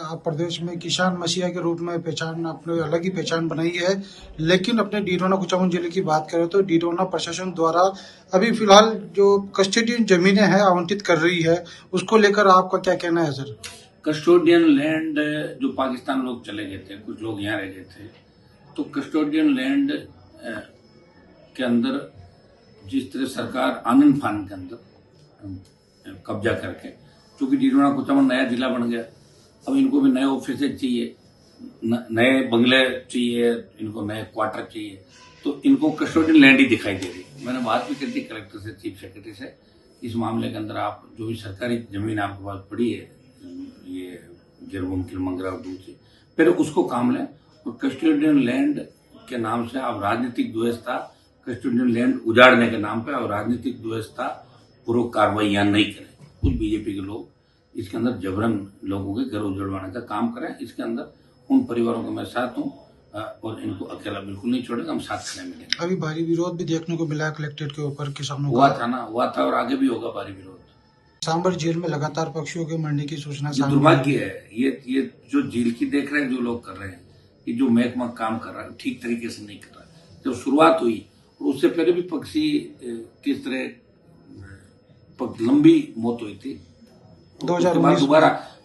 आप प्रदेश में किसान मसीहा के रूप में पहचान, अपने अलग ही पहचान बनाई है। लेकिन अपने डिडौना कुचामन जिले की बात करें तो डिडौना प्रशासन द्वारा अभी फिलहाल जो कस्टोडियन जमीनें हैं आवंटित कर रही है, उसको लेकर आपका क्या कहना है सर? कस्टोडियन लैंड जो पाकिस्तान लोग चले गए थे, कुछ लोग यहाँ रह गए थे, तो कस्टोडियन लैंड के अंदर जिस तरह सरकार आनंद फान के अंदर कब्जा करके, क्योंकि डिडौना कुचामन नया जिला बन गया, अब इनको भी नए ऑफिस चाहिए, नए बंगले चाहिए, इनको नए क्वार्टर चाहिए, तो इनको कस्टोडियन लैंड ही दिखाई दे रही। मैंने बात भी कर दी कलेक्टर से, चीफ सेक्रेटरी से, इस मामले के अंदर आप जो भी सरकारी जमीन आपके पास पड़ी है, ये गिरबुम किलमंगरा और दूसरी, फिर उसको काम लें और कस्टोडियन लैंड के नाम से आप राजनीतिक द्वेषता, कस्टोडियन लैंड उजाड़ने के नाम पे और राजनीतिक द्वेषता पूर्वक कार्रवाई यहाँ नहीं करें। कुछ बीजेपी के लोग इसके अंदर जबरन लोगों के घर उजड़वाने का काम करें। इसके अंदर उन परिवारों को मैं साथ हूँ और इनको अकेला बिल्कुल नहीं छोड़ेंगे, हम साथ खड़े मिलेंगे। अभी भारी विरोध भी देखने को मिला है कलेक्ट्रेट के ऊपर किसानों का। हुआ था और आगे भी होगा भारी विरोध। सांबर झील में लगातार पक्षियों के मरने की सूचना दुर्भाग्य है। ये जो झील की देख रेख जो लोग कर रहे हैं, ये जो महकमा काम कर रहा है ठीक तरीके से नहीं कर रहा है। जब शुरुआत हुई और उससे पहले भी पक्षी किस तरह लंबी मौत हुई थी, 2019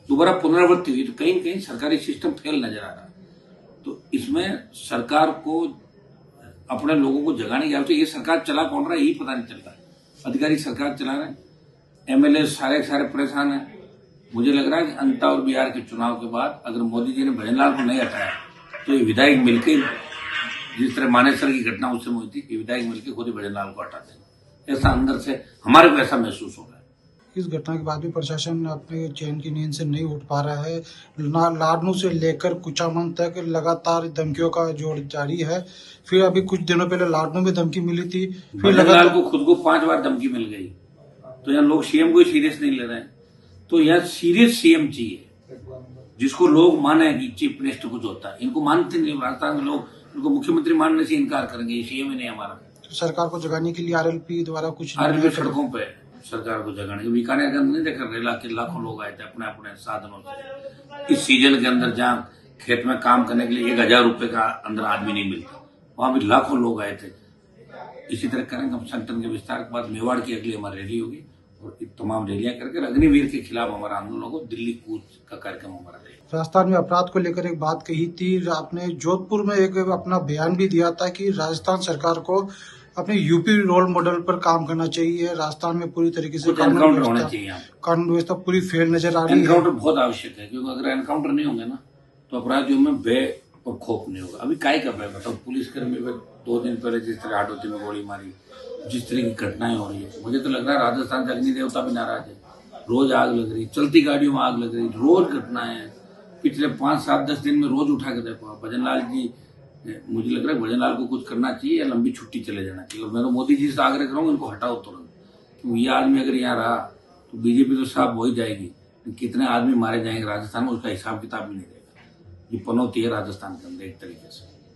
दोबारा पुनरावृत्ति हुई, तो कहीं न कहीं सरकारी सिस्टम फेल नजर आ रहा है। तो इसमें सरकार को अपने लोगों को जगाने की आवश्यकता है। ये सरकार चला कौन रहा है यही पता नहीं चल रहा है। अधिकारी सरकार चला रहे हैं, एमएलए सारे प्रेशान है। मुझे लग रहा है कि अंता और बिहार के चुनाव के बाद अगर मोदी जी ने भजनलाल को नहीं हटाया तो ये विधायक मिलकर, जिस तरह मानेसर की घटना उससे हुई थी, ये विधायक मिलकर खुद ही भजनलाल को हटा देंगे। ऐसा अंदर से हमारे को ऐसा महसूस हो रहा है। इस घटना के बाद भी प्रशासन अपने चैन की नींद से नहीं उठ पा रहा है। लाडनू से लेकर कुचामन तक लगातार धमकियों का जोड़ जारी है। फिर अभी कुछ दिनों पहले लाडनू में धमकी मिली थी, फिर भजनलाल को खुद को 5 बार धमकी मिल गई। तो यहाँ लोग सीएम को सीरियस नहीं ले रहे हैं। तो यहाँ सीरियस सीएम चाहिए, जिसको लोग माने कि चीफ मिनिस्टर कुछ होता है। इनको मानते नहीं, राजस्थान के लोग इनको मुख्यमंत्री मानने से इनकार करेंगे, ये सीएम ही नहीं हमारा। तो सरकार को जगाने के लिए आरएलपी द्वारा कुछ सड़कों पे सरकार को जगाने के, बीकानेर के अंदर नहीं देखा रेला के लाखों लोग आए थे अपने अपने साधनों से। इस सीजन के अंदर जहाँ खेत में काम करने के लिए 1000 रुपए का अंदर आदमी नहीं मिलता, वहां भी लाखों लोग आए थे। इसी तरह करेंगे हम। संगठन के विस्तार के बाद मेवाड़ की अगली हमारी रैली होगी और तमाम रैलियां करके अग्निवीर के खिलाफ हमारा आंदोलन होगा। दिल्ली कूच का कार्यक्रम हमारा रहेगा। राजस्थान में अपराध को लेकर एक बात कही थी आपने, जोधपुर में एक अपना बयान भी दिया था कि राजस्थान सरकार को अपने यूपी रोल मॉडल पर काम करना चाहिए। राजस्थान में पूरी तरीके से कानून व्यवस्था पूरी फेल नजर आ रही है। एनकाउंटर बहुत आवश्यक है, क्योंकि अगर एनकाउंटर नहीं होंगे ना तो अपराधियों में भय और खौफ नहीं होगा। अभी काय का भय बताओ? पुलिसकर्मी पर 2 दिन पहले जिस तरह आडोती में गोली मारी, जिस तरह की घटनाएं हो रही है, मुझे तो लग रहा है राजस्थान से अग्नि देवता भी नाराज है। रोज आग लग रही, चलती गाड़ियों में आग लग रही, रोज घटनाएं हैं। पिछले 5, 7, 10 दिन में रोज उठा के देखो। भजनलाल जी, मुझे लग रहा है भजनलाल को कुछ करना चाहिए या लंबी छुट्टी चले जाना चाहिए। और मैं तो मोदी जी से आग्रह करूंगा इनको हटाओ तुरंत, क्योंकि ये आदमी अगर यहाँ रहा तो बीजेपी तो साफ हो ही जाएगी। कितने आदमी मारे जाएंगे राजस्थान में, उसका हिसाब किताब भी नहीं देगा। ये पनौती है राजस्थान के अंदर एक तरीके से।